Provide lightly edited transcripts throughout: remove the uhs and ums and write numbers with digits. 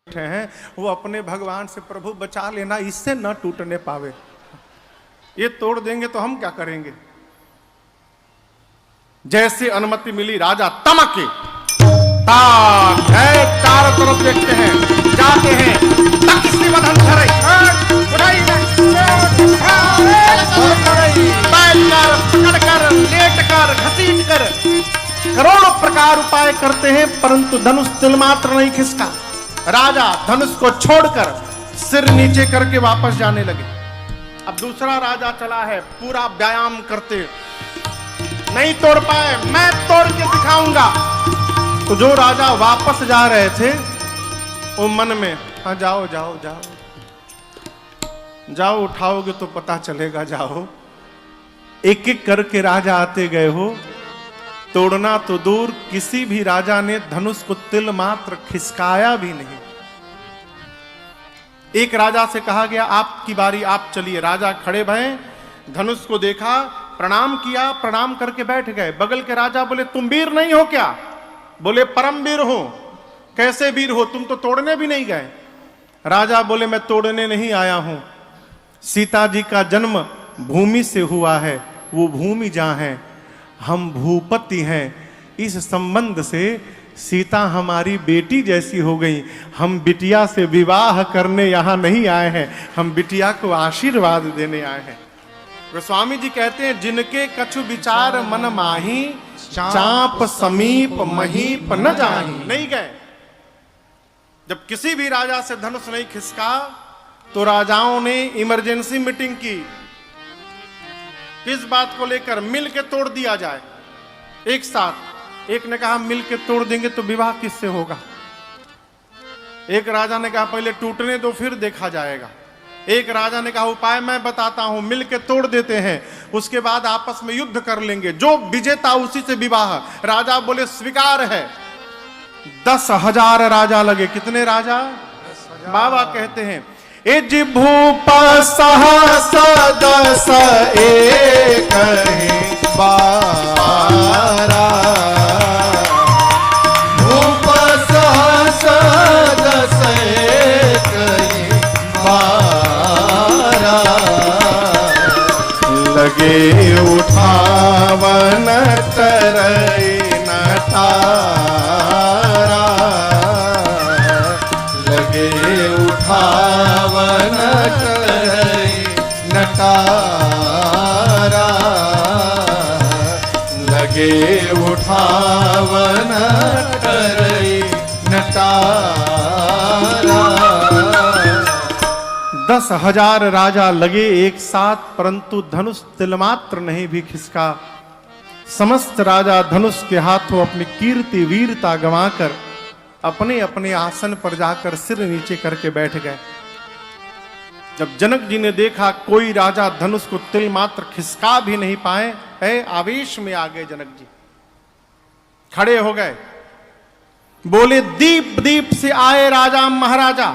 हैं वो अपने भगवान से प्रभु बचा लेना, इससे न टूटने पावे। ये तोड़ देंगे तो हम क्या करेंगे। जैसे अनुमति मिली राजा तमके ताक है, चारों तरफ देखते हैं, जाते हैं पकड़कर लेटकर घसीटकर करोड़ों प्रकार उपाय करते हैं, परंतु धनुष तिल मात्र नहीं खिसका। राजा धनुष को छोड़कर सिर नीचे करके वापस जाने लगे। अब दूसरा राजा चला है, पूरा व्यायाम करते, नहीं तोड़ पाए, मैं तोड़ के दिखाऊंगा। तो जो राजा वापस जा रहे थे वो मन में, हाँ जाओ जाओ जाओ जाओ, उठाओगे तो पता चलेगा, जाओ। एक एक करके राजा आते गए हो, तोड़ना तो दूर, किसी भी राजा ने धनुष को तिल मात्र खिसकाया भी नहीं। एक राजा से कहा गया आपकी बारी, आप चलिए। राजा खड़े भये, धनुष को देखा, प्रणाम किया, प्रणाम करके बैठ गए। बगल के राजा बोले तुम वीर नहीं हो क्या? बोले परम वीर हो। कैसे वीर हो, तुम तो तोड़ने भी नहीं गए। राजा बोले मैं तोड़ने नहीं आया हूं, सीता जी का जन्म भूमि से हुआ है, वो भूमि जहां है, हम भूपति हैं। इस संबंध से सीता हमारी बेटी जैसी हो गई, हम बिटिया से विवाह करने यहां नहीं आए हैं, हम बिटिया को आशीर्वाद देने आए हैं। गोस्वामी जी कहते हैं जिनके कछु विचार मन माही, चाप समीप महीप न जाही। नहीं गए। जब किसी भी राजा से धनुष नहीं खिसका तो राजाओं ने इमरजेंसी मीटिंग की, किस बात को लेकर, मिल के तोड़ दिया जाए एक साथ। एक ने कहा मिल के तोड़ देंगे तो विवाह किससे होगा। एक राजा ने कहा पहले टूटने दो फिर देखा जाएगा। एक राजा ने कहा उपाय मैं बताता हूं, मिल के तोड़ देते हैं, उसके बाद आपस में युद्ध कर लेंगे, जो विजेता उसी से विवाह। राजा बोले स्वीकार है। 10,000 राजा लगे। कितने राजा? बाबा कहते हैं एज भूप सहस दस एक बारा, भूप सहस दस एक बारा, लगे उठावन तरई नटारा, लगे उठावन तरई नटारा, लगे उठावन तरई नटारा। 10,000 राजा लगे एक साथ, परंतु धनुष तिलमात्र नहीं भी खिसका। समस्त राजा धनुष के हाथों अपनी कीर्ति वीरता गंवाकर अपने अपने आसन पर जाकर सिर नीचे करके बैठ गए। जब जनक जी ने देखा कोई राजा धनुष को तिल मात्र खिसका भी नहीं पाए, आवेश में आ गए जनक जी, खड़े हो गए, बोले दीप दीप से आए राजा महाराजा,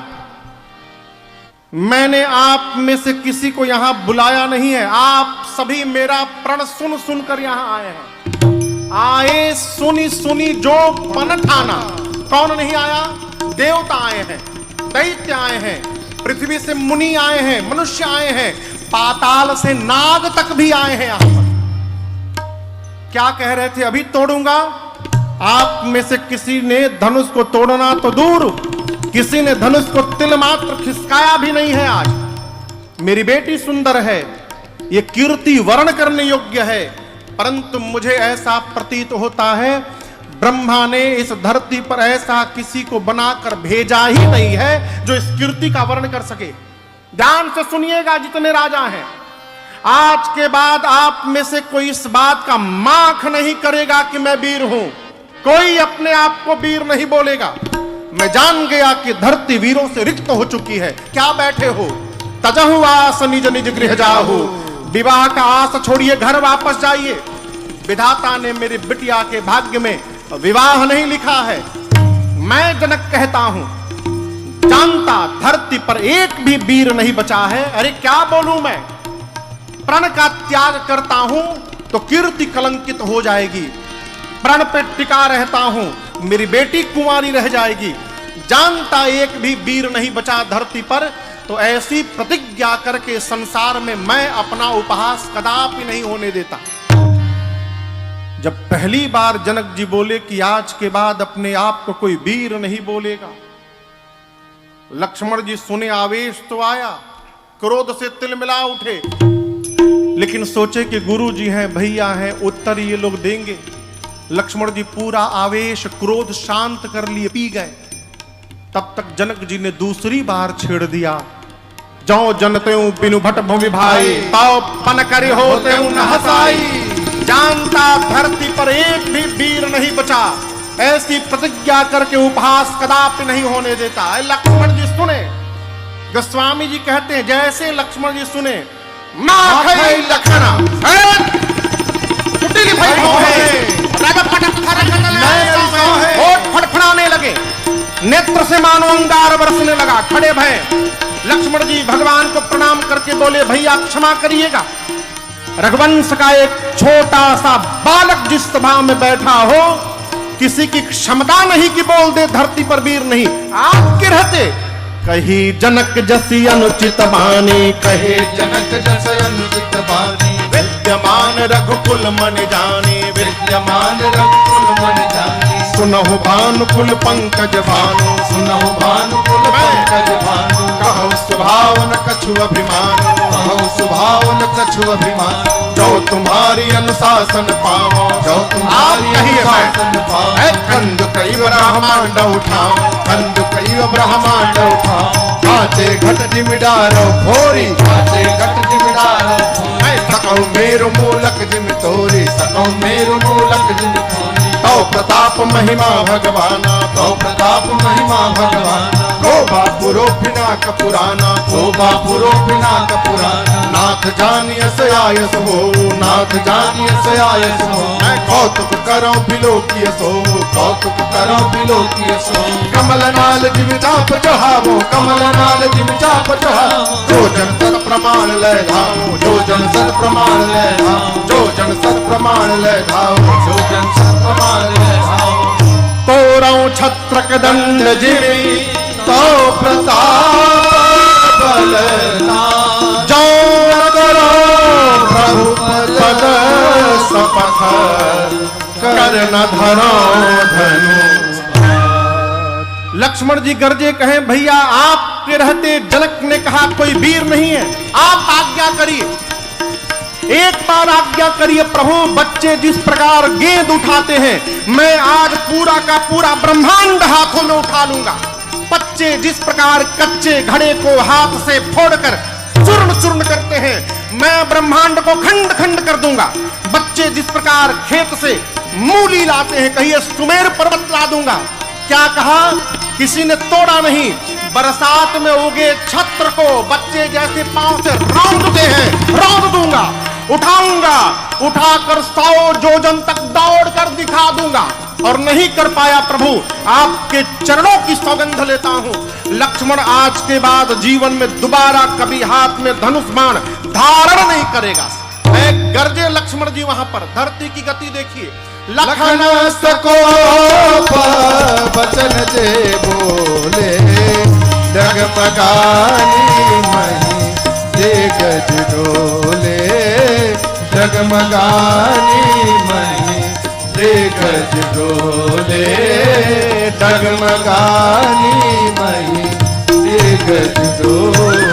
मैंने आप में से किसी को यहां बुलाया नहीं है, आप सभी मेरा प्रण सुन सुनकर यहां आए हैं। आए सुनी सुनी जो पन ठाना। कौन नहीं आया? देवता आए हैं, दैत्य आए हैं, पृथ्वी से मुनि आए हैं, मनुष्य आए हैं, पाताल से नाग तक भी आए हैं यहां पर। क्या कह रहे थे? अभी तोड़ूंगा। आप में से किसी ने धनुष को तोड़ना तो दूर, किसी ने धनुष को तिल मात्र खिसकाया भी नहीं है। आज मेरी बेटी सुंदर है, ये कीर्ति वर्ण करने योग्य है, परंतु मुझे ऐसा प्रतीत होता है ब्रह्मा ने इस धरती पर ऐसा किसी को बनाकर भेजा ही नहीं है जो इस कीर्ति का वर्ण कर सके। ध्यान से सुनिएगा जितने राजा हैं, आज के बाद आप में से कोई इस बात का माख नहीं करेगा कि मैं वीर हूं। कोई अपने आप को वीर नहीं बोलेगा। मैं जान गया कि धरती वीरों से रिक्त हो चुकी है। क्या बैठे हो? तजहु आस निज निज गृह जाहु। विवाह का आस छोड़िए, घर वापस जाइए। विधाता ने मेरी बिटिया के भाग्य में विवाह नहीं लिखा है। मैं जनक कहता हूं, जानता धरती पर एक भी वीर नहीं बचा है। अरे क्या बोलूं मैं, प्रण का त्याग करता हूं तो कीर्ति कलंकित हो जाएगी। प्रण पे टिका रहता हूं, मेरी बेटी कुंवारी रह जाएगी। जानता एक भी वीर नहीं बचा धरती पर, तो ऐसी प्रतिज्ञा करके संसार में मैं अपना उपहास कदापि नहीं होने देता। जब पहली बार जनक जी बोले कि आज के बाद अपने आप को कोई वीर नहीं बोलेगा, लक्ष्मण जी सुने, आवेश तो आया, क्रोध से तिलमिला उठे, लेकिन सोचे कि गुरु जी हैं, भैया हैं, उत्तर ये लोग देंगे। लक्ष्मण जी पूरा आवेश क्रोध शांत कर लिए, पी गए। तब तक जनक जी ने दूसरी बार छेड़ दिया, जो जनते बिनु भट भूमि भाई, पाव पन करी होते न हसाई। जानता धरती पर एक भी वीर नहीं बचा, ऐसी प्रतिज्ञा करके उपहास कदापि नहीं होने देता। लक्ष्मण जी सुने, गोस्वामी जी कहते हैं जैसे लक्ष्मण जी सुने, लखना फड़फड़ाने लगे, नेत्र से मानो अंगार बरसने लगा। खड़े भय लक्ष्मण जी भगवान को प्रणाम करके बोले, भैया क्षमा करिएगा, रघुवंश का एक छोटा सा बालक जिस सभा में बैठा हो, किसी की क्षमता नहीं कि बोल दे धरती पर वीर नहीं। आपके रहते कही जनक जसी अनुचित बानी, कहे जनक जसी अनुचित बानी, विद्यमान रघुकुल मन जाने, विद्यमान रघुकुल मन जाने। सुनहु भानुकुल पंकज भानु, सुनहु भानुकुल पंकज भानु। कहो सुभावन कछु अभिमान, कहो सुभावन कछु अभिमान। जो तुम्हारी अनुशासन पावो, जो तुम्हारी अनुशासन पावो। कंद कई ब्रह्मांड उठाओ, कंद कई ब्रह्मांड उठाओ। काचे घट जिमिडारो भोरी, काचे घट जिमिडारो भोरी। सकौ मेरु मूलक जिम तोरी, सकौ मेरु मूलक जिम तोरी। तो प्रताप महिमा भगवाना, तो प्रताप महिमा भगवाना। को बापुरो पिनाक पुराना, को बापुरो पिनाक पुराना। नाथ जानिय सयायस हो, नाथ जानिय सयायस हो। मैं कौतुक करो बिलोकिय सो, कौतुक करो बिलोकिय सो। कमल नाल जिम चाप चढ़ावो, कमल नाल जिम चाप चढ़ावो। जो जन सत प्रमाण ले धावो, जो जन सत प्रमाण ले धावो। जो जन सत प्रमाण ले धावो, जो जन सत प्रमाण ले धावो। तोरौ छत्रक दंड जिमि, तो प्रताप बलना। जो करो प्रभु पद सपथ, कर न धरो धनु। लक्ष्मण जी गरजे कहे, भैया आपके रहते जनक ने कहा कोई वीर नहीं है, आप आज्ञा करिए, एक बार आज्ञा करिए प्रभु। बच्चे जिस प्रकार गेंद उठाते हैं, मैं आज पूरा का पूरा ब्रह्मांड हाथों में उठा लूंगा। बच्चे जिस प्रकार कच्चे घड़े को हाथ से फोड़कर चूर्ण चूर्ण करते हैं, मैं ब्रह्मांड को खंड खंड कर दूंगा। बच्चे जिस प्रकार खेत से मूली लाते हैं, कहिए सुमेर पर्वत ला दूंगा। क्या कहा? किसी ने तोड़ा नहीं। बरसात में उगे छत्र को बच्चे जैसे पांव से रौंदते हैं, रौंद दूंगा, उठाऊंगा, उठाकर 100 जोजन तक दौड़ कर दिखा दूंगा। और नहीं कर पाया प्रभु, आपके चरणों की सौगंध लेता हूं, लक्ष्मण आज के बाद जीवन में दोबारा कभी हाथ में धनुष बाण धारण नहीं करेगा। मैं गर्जे लक्ष्मण जी वहां पर। धरती की गति देखिए, लखन सको बचन जे बोले, डगमगानी मही जे गज डोले। डगमगानी मही जे गज डोले। डगमगानी मही जे गज डोले।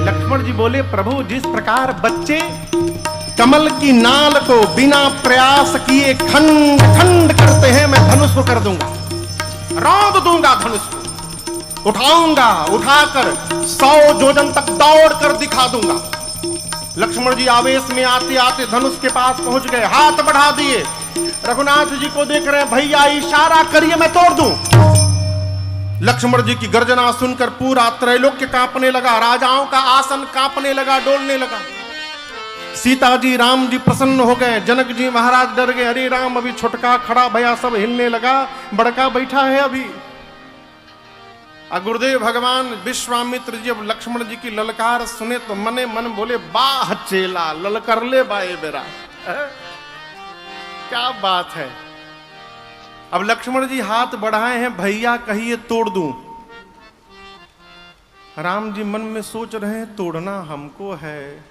लक्ष्मण जी बोले, प्रभु जिस प्रकार बच्चे कमल की नाल को बिना प्रयास किए खंड खंड करते हैं, मैं धनुष को कर दूंगा, रौंद दूंगा धनुष को, उठाऊंगा, उठाकर 100 जोजन तक दौड़ कर दिखा दूंगा। लक्ष्मण जी आवेश में आते आते धनुष के पास पहुंच गए, हाथ बढ़ा दिए, रघुनाथ जी को देख रहे हैं, भैया इशारा करिए मैं तोड़ दूं। लक्ष्मण जी की गर्जना सुनकर पूरा त्रैलोक्य कांपने लगा, राजाओं का आसन कांपने लगा, डोलने लगा। सीता जी राम जी प्रसन्न हो गए, जनक जी महाराज डर गए, अरे राम अभी छोटका खड़ा भया, सब हिलने लगा, बड़का बैठा है अभी। गुरुदेव भगवान विश्वामित्र जी जब लक्ष्मण जी की ललकार सुने तो मने मन बोले, वाह चेला ललकर ले बाए बेरा। क्या बात है। अब लक्ष्मण जी हाथ बढ़ाए हैं, भैया कहिए तोड़ दूं। राम जी मन में सोच रहे हैं तोड़ना हमको है,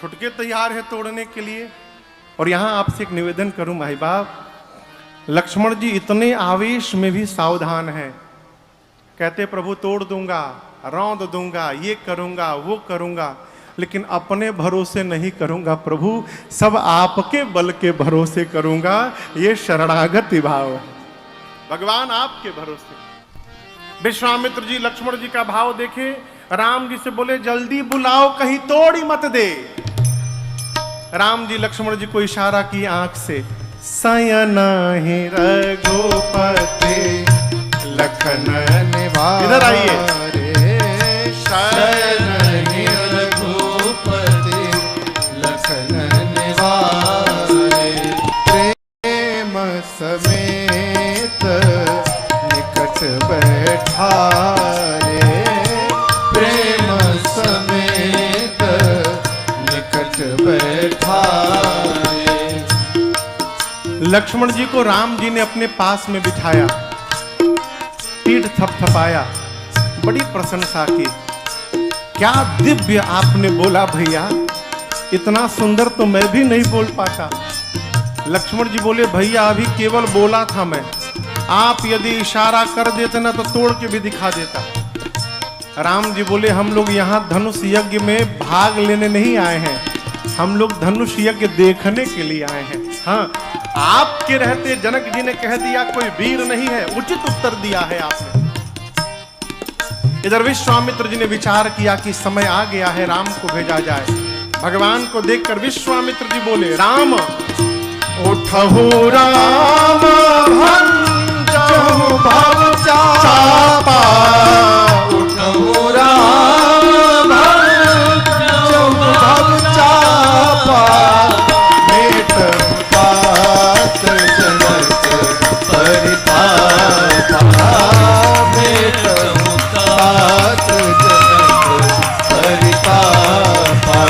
छुटके तैयार है तोड़ने के लिए। और यहां आपसे एक निवेदन करूं भाई बाप, लक्ष्मण जी इतने आवेश में भी सावधान हैं। कहते प्रभु तोड़ दूंगा, रौंद दूंगा, ये करूंगा वो करूंगा, लेकिन अपने भरोसे नहीं करूंगा प्रभु, सब आपके बल के भरोसे करूंगा। ये शरणागति भाव है, भगवान आपके भरोसे। विश्वामित्र जी लक्ष्मण जी का भाव देखे, राम जी से बोले जल्दी बुलाओ, कहीं तोड़ी मत दे। राम जी लक्ष्मण जी को इशारा की आंख से, सयना ही रघुपति लखन निवारे, इधर आइए। शरण ही रघुपति लखन निवारे, प्रेम समेत निकट बैठारे, प्रेम समेत निकट बैठारे। लक्ष्मण जी को राम जी ने अपने पास में बिठाया, पीठ थपथपाया, बड़ी प्रशंसा की। क्या दिव्य आपने बोला भैया, इतना सुंदर तो मैं भी नहीं बोल पाता। लक्ष्मण जी बोले भैया अभी केवल बोला था मैं, आप यदि इशारा कर देते ना तो तोड़ के भी दिखा देता। राम जी बोले हम लोग यहाँ धनुष यज्ञ में भाग लेने नहीं आए हैं, हम लोग धनुष यज्ञ देखने के लिए आए हैं। हाँ, आपके रहते जनक जी ने कह दिया कोई वीर नहीं है, उचित उत्तर दिया है आपने। इधर विश्वामित्र जी ने विचार किया कि समय आ गया है, राम को भेजा जाए। भगवान को देखकर विश्वामित्र जी बोले राम उठहु राम भंजहु भव चापा, उठहु राम भंजहु भव चापा, मेटहु तात जनक परितापा, मेटहु तात जनक परितापा,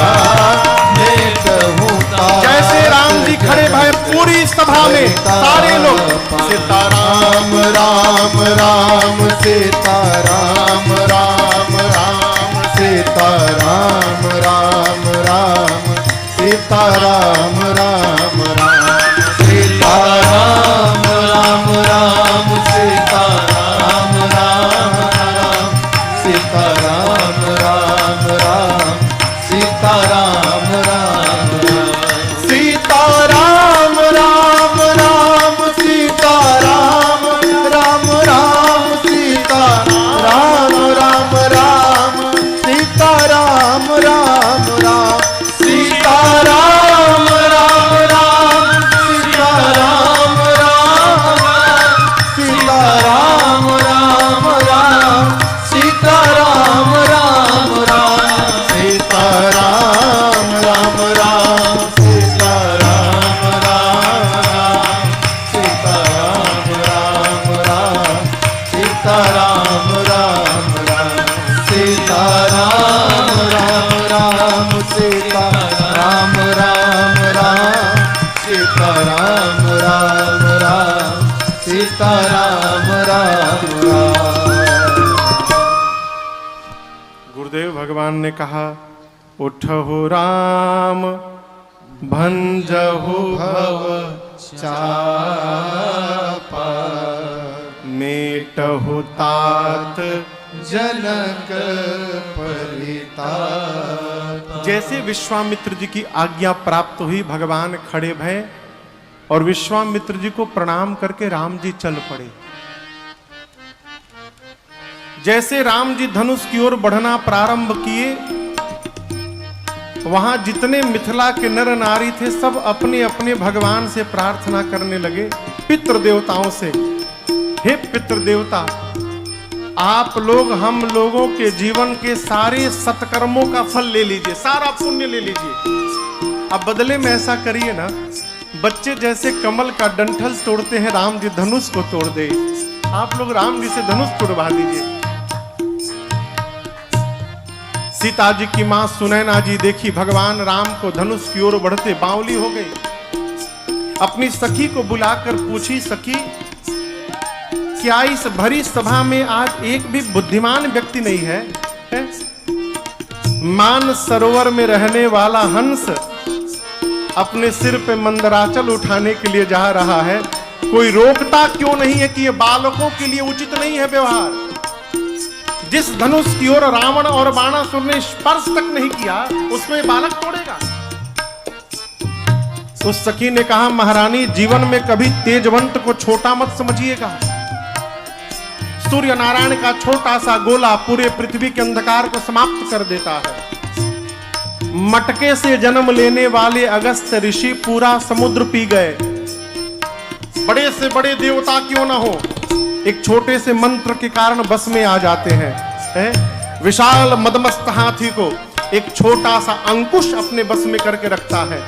मेटहु तात। जैसे राम जी खड़े भय पूरी सभा में सारे लोग सीताराम राम राम सीताराम राम राम सीताराम राम राम सीताराम राम राम सीताराम राम राम सीताराम राम राम सीताराम राम राम सीताराम राम राम सीताराम राम राम सीताराम राम राम सीताराम राम राम सीताराम राम राम सीताराम राम राम सीताराम राम सीताराम राम राम सीताराम राम राम सीताराम राम राम सीताराम राम राम सीताराम राम राम सीताराम राम राम सीताराम राम राम सीताराम राम राम सीताराम राम राम। गुरुदेव भगवान ने कहा उठहु राम भंजहु भव चापा, मेटहु तात। जनक परिताप। जैसे विश्वामित्र जी की आज्ञा प्राप्त हुई, भगवान खड़े भय और विश्वामित्र जी को प्रणाम करके राम जी चल पड़े। जैसे राम जी धनुष की ओर बढ़ना प्रारंभ किए, वहां जितने मिथिला के नर नारी थे सब अपने अपने भगवान से प्रार्थना करने लगे, पितृ देवताओं से, हे पितृ देवता, आप लोग हम लोगों के जीवन के सारे सत्कर्मों का फल ले लीजिए, सारा पुण्य ले लीजिए। अब बदले में ऐसा करिए ना, बच्चे जैसे कमल का डंठल तोड़ते हैं, राम जी धनुष को तोड़ दे। आप लोग राम जी से धनुष तोड़वा दीजिए। सीता जी की मां सुनैना जी देखी भगवान राम को धनुष की ओर बढ़ते, बावली हो गई। अपनी सखी को बुलाकर पूछी, सखी क्या इस भरी सभा में आज एक भी बुद्धिमान व्यक्ति नहीं है? मान सरोवर में रहने वाला हंस अपने सिर पे मंदराचल उठाने के लिए जा रहा है, कोई रोकता क्यों नहीं है कि ये बालकों के लिए उचित नहीं है व्यवहार? जिस धनुष की ओर रावण और बाणासुर ने स्पर्श तक नहीं किया, उसमें बालक तोड़ेगा। तो सखी ने कहा, महारानी जीवन में कभी तेजवंत को छोटा मत समझिएगा। सूर्य नारायण का छोटा सा गोला पूरे पृथ्वी के अंधकार को समाप्त कर देता है। मटके से जन्म लेने वाले अगस्त्य ऋषि पूरा समुद्र पी गए। बड़े से बड़े देवता क्यों ना हो, एक छोटे से मंत्र के कारण बस में आ जाते हैं। विशाल मदमस्त हाथी को एक छोटा सा अंकुश अपने बस में करके रखता है।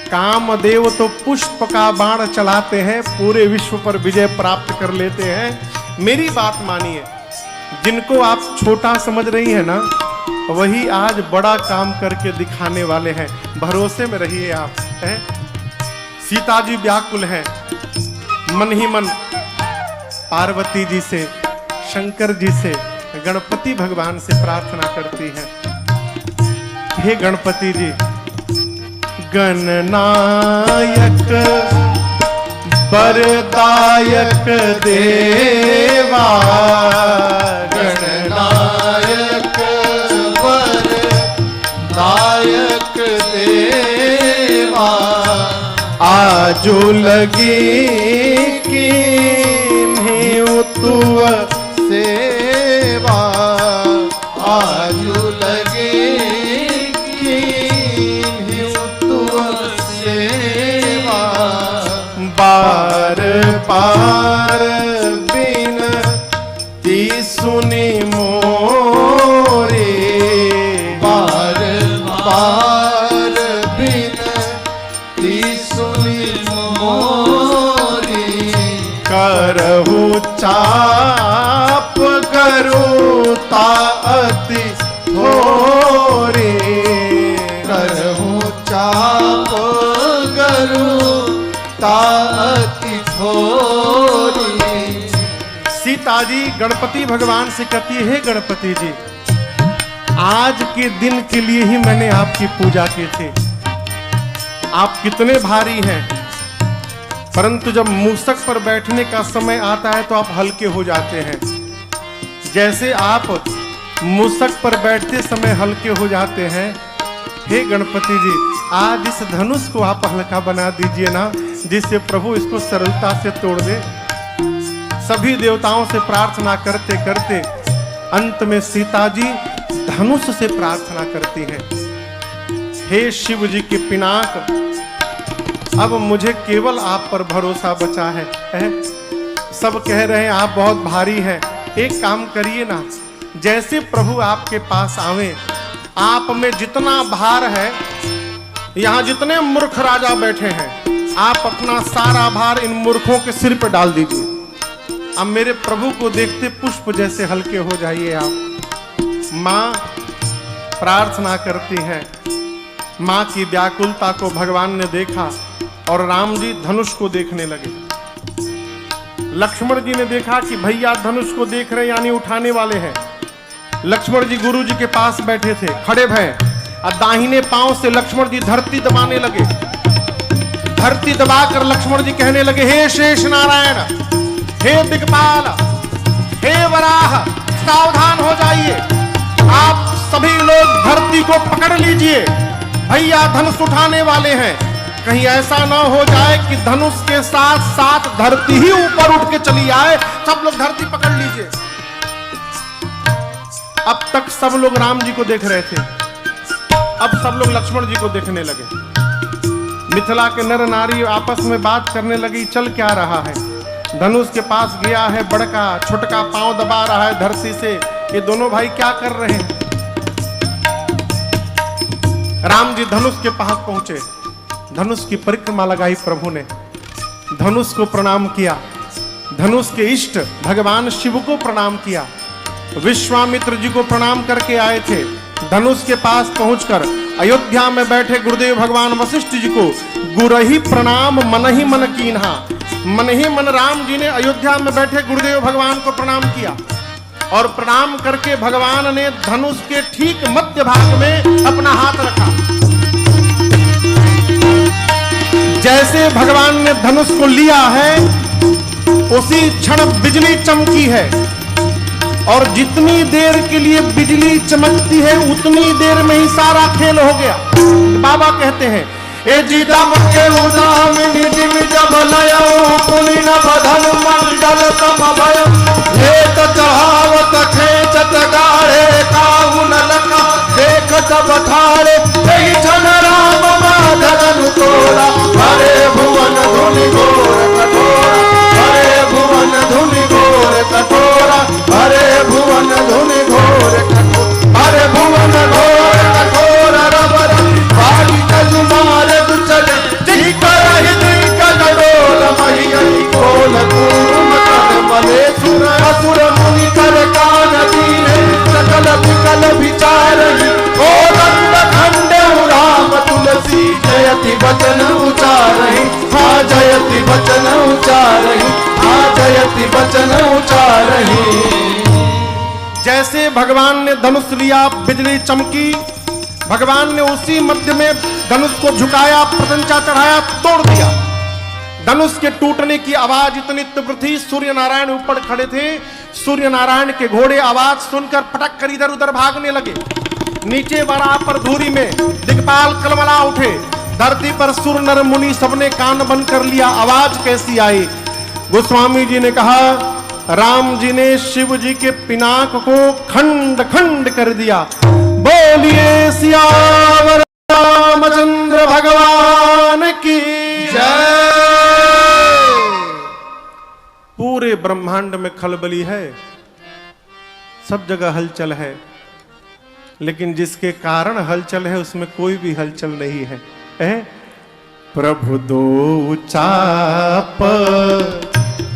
कामदेव तो पुष्प का बाण चलाते हैं, पूरे विश्व पर विजय प्राप्त कर लेते हैं। मेरी बात मानिए, जिनको आप छोटा समझ रही है ना, वही आज बड़ा काम करके दिखाने वाले हैं। भरोसे में रहिए आप। सीता जी व्याकुल हैं, मन ही मन पार्वती जी से, शंकर जी से, गणपति भगवान से प्रार्थना करती हैं, हे गणपति जी, गणनायक वरदायक देवा, गणनायक वरदायक देवा, आजो लगी किन्हीं तुव सेवा, आजू लगे किन्हीं तुव सेवा, बार पार बिनती सुनी मोरे, बार बार बिनती सुनी मोरी, करहु चाप करुता अति थोरे, करहूँ चाप गरु ताति थोरी। सीता जी गणपति भगवान से कहती है, हे गणपति जी, आज के दिन के लिए ही मैंने आपकी पूजा की थी। आप कितने भारी हैं, परंतु जब मूसक पर बैठने का समय आता है तो आप हल्के हो जाते हैं। जैसे आप मूसक पर बैठते समय हल्के हो जाते हैं, हे गणपति जी, आज इस धनुष को आप हल्का बना दीजिए ना, जिससे प्रभु इसको सरलता से तोड़ दे। सभी देवताओं से प्रार्थना करते करते अंत में सीता जी धनुष से प्रार्थना करती हैं, हे शिव जी के पिनाक, अब मुझे केवल आप पर भरोसा बचा है। सब कह रहे हैं आप बहुत भारी हैं, एक काम करिए ना, जैसे प्रभु आपके पास आवे, आप में जितना भार है, यहाँ जितने मूर्ख राजा बैठे हैं, आप अपना सारा भार इन मूर्खों के सिर पर डाल दीजिए। अब मेरे प्रभु को देखते पुष्प जैसे हल्के हो जाइए आप। माँ प्रार्थना करती हैं। माँ की व्याकुलता को भगवान ने देखा और राम जी धनुष को देखने लगे। लक्ष्मण जी ने देखा कि भैया धनुष को देख रहे यानी उठाने वाले हैं। लक्ष्मण जी गुरु जी के पास बैठे थे, खड़े भय, और दाहिने पांव से लक्ष्मण जी धरती दबाने लगे। धरती दबाकर लक्ष्मण जी कहने लगे, हे शेष नारायण, हे दिक्पाल, हे वराह, सावधान हो जाइए। आप सभी लोग धरती को पकड़ लीजिए, भैया धनुष उठाने वाले हैं। कहीं ऐसा ना हो जाए कि धनुष के साथ साथ धरती ही ऊपर उठ के चली आए। सब लोग धरती पकड़ लीजिए। अब तक सब लोग राम जी को देख रहे थे, अब सब लोग लक्ष्मण जी को देखने लगे। मिथिला के नर नारी आपस में बात करने लगी, चल क्या रहा है? धनुष के पास गया है बड़का, छोटका पांव दबा रहा है धरती से, ये दोनों भाई क्या कर रहे हैं? राम जी धनुष के पास पहुंचे, धनुष की परिक्रमा लगाई प्रभु ने, धनुष को प्रणाम किया, धनुष के इष्ट भगवान शिव को प्रणाम किया, विश्वामित्र जी को प्रणाम करके आए थे। धनुष के पास पहुंचकर अयोध्या में बैठे गुरुदेव भगवान वशिष्ठ जी को गुरही प्रणाम मन ही मन कीन्हा, मन ही मन राम जी ने अयोध्या में बैठे गुरुदेव भगवान को प्रणाम किया और प्रणाम करके भगवान ने धनुष के ठीक मध्य भाग में अपना हाथ रखा। जैसे भगवान ने धनुष को लिया है उसी क्षण बिजली चमकी है और जितनी देर के लिए बिजली चमकती है उतनी देर में ही सारा खेल हो गया। बाबा कहते हैं ए जीता मुके उदाम निजिम जब लयो पुनि न बधन मंडल समभय हे त चढ़ावत खेचत गाढ़े काहु न लका देख सब ठाड़े एहि क्षण राम माधवन तोड़ा हरे भुवन धुनि घोर कठोरा हरे भुवन धुनि घोर कठोरा हरे भुवन धुनि घोर कठोरा हरे भुवन घोर कठोरा रबर बाली तजुमार दुचले जी करहि दिल का डोल मही खोल कूम कर मले सुर असुर मुनि कर कान दीने सकल विकल विचारहि ओ दंड खंड राम तुलसी जयति वचन उचारहि हा जयति वचन उचारहि हा जयति वचन उचारहि। जैसे भगवान ने धनुष लिया बिजली चमकी, भगवान ने उसी मध्य में धनुष को झुकाया, प्रतंचा चढ़ाया, तोड़ दिया। धनुष के टूटने की आवाज इतनी तीव्र थी, सूर्य नारायण ऊपर खड़े थे, सूर्य नारायण के घोड़े आवाज सुनकर पटक कर इधर उधर भागने लगे। नीचे बराबर धूरी में दिक्पाल कलमला उठे, धरती पर सुर नर मुनि सबने कान बंद कर लिया। आवाज कैसी आई? गोस्वामी जी ने कहा राम जी ने शिव जी के पिनाक को खंड खंड कर दिया। बोलिए सियावर रामचंद्र भगवान की जय। पूरे ब्रह्मांड में खलबली है, सब जगह हलचल है, लेकिन जिसके कारण हलचल है उसमें कोई भी हलचल नहीं है। प्रभु दो चाप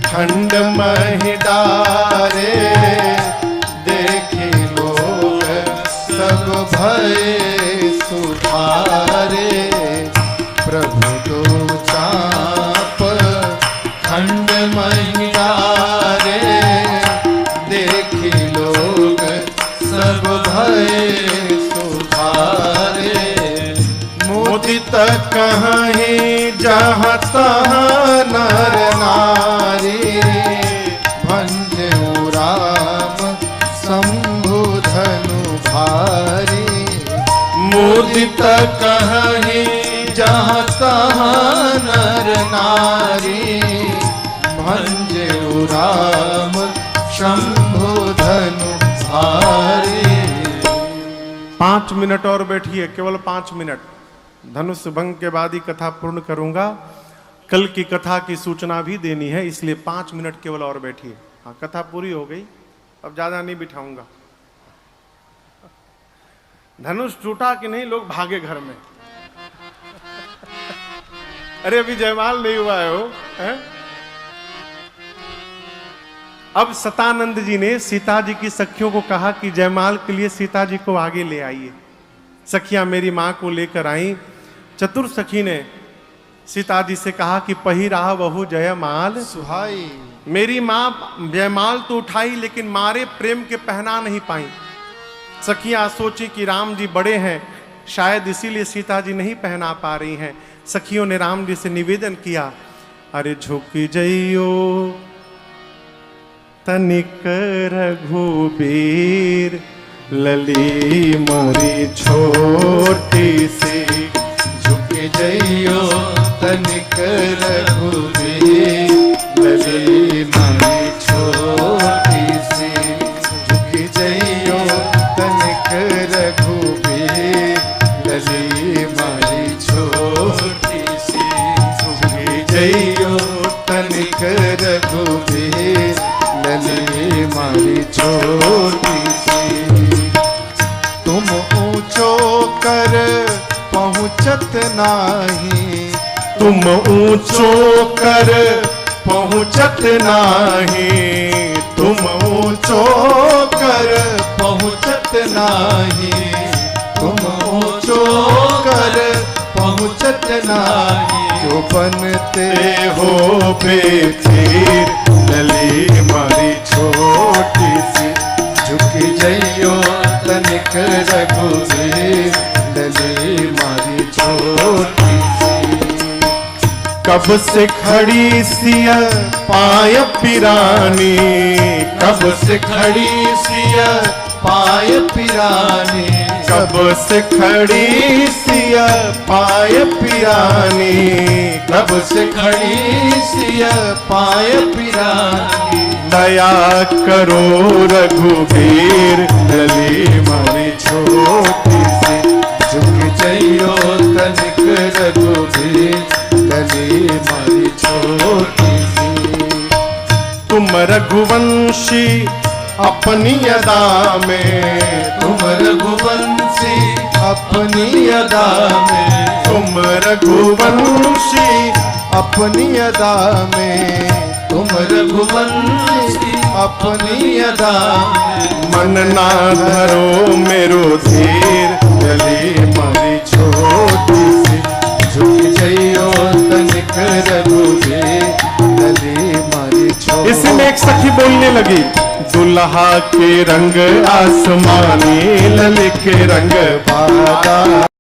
खंड महि डारे देखे लोग सब भय सुधारे। प्रभु दो चाप खंड महि डारे देखे लोग सब भय सुधारे। मुदित कहीं जहाँ तहाँ नर नारी भंजऊ राम शंभु धनु भारी। मुदित कहीं जहाँ तहाँ नर नारी भंजऊ राम शंभु धनु भारी। 5 मिनट और बैठिए, केवल 5 मिनट। धनुष भंग के बाद ही कथा पूर्ण करूंगा। कल की कथा की सूचना भी देनी है, इसलिए 5 मिनट केवल और बैठिए। हाँ, कथा पूरी हो गई, अब ज्यादा नहीं बिठाऊंगा। धनुष टूटा कि नहीं, लोग भागे घर में। अरे अभी जयमाल नहीं हुआ है वो है? अब सतानंद जी ने सीता जी की सखियों को कहा कि जयमाल के लिए सीता जी को आगे ले आइए। सखियां मेरी मां को लेकर आई। चतुर सखी ने सीता जी से कहा कि पहिरा बहु जयमाल सुहाई। मेरी मां जयमाल तो उठाई लेकिन मारे प्रेम के पहना नहीं पाई। सखियां सोची कि राम जी बड़े हैं, शायद इसीलिए सीता जी नहीं पहना पा रही हैं। सखियों ने राम जी से निवेदन किया, अरे झुकी जइयो तनिक रघुबीर लली मोरी छोटी सी। झुके जइयो तनिक रघुबीर लली मोरी छोटी सी। झुके जइयो तनिक रघुबीर लली मोरी छोटी सी। झुके जइयो तनिक रघुबीर लली मोरी छोटी सी। तुम ऊंचो कर पहुँचत नाही। तुम ऊंचो कर पहुँचत नाही। तुम ऊंचो कर पहुँचत नाही। तुम ऊंचो सतनाही जो बनते हो बेथीर लली मारी छोटी सी झुकी जइयो तनिक रघुवीर लली मारी छोटी सी। कब से खड़ी सिया पाय पिरानी, कब से खड़ी सिया पाय पिरानी, कब से खड़ी सिया पाय पिरानी, कब से खड़ी सिया पाय पिरानी। दया करो रघुवीर लली मारी छोटी सी झुक जइयो तनिक रघुवीर लली मारी छोटी सी। तुम रघुवंशी अपनी अदा में, तुम रघुवंशी अपनी अदा में, तुम रघुवंशी अपनी अदा में, तुम रघुवंशी अपनी अदा में। मन ना धरो मेरो धीर लली मारी छोटी सी झुक जइयो तनिक रघुवीर लली मारी छोटी। इसी में एक सखी बोलने लगी, दुल्हा के रंग आसमानी लली के रंग बादा।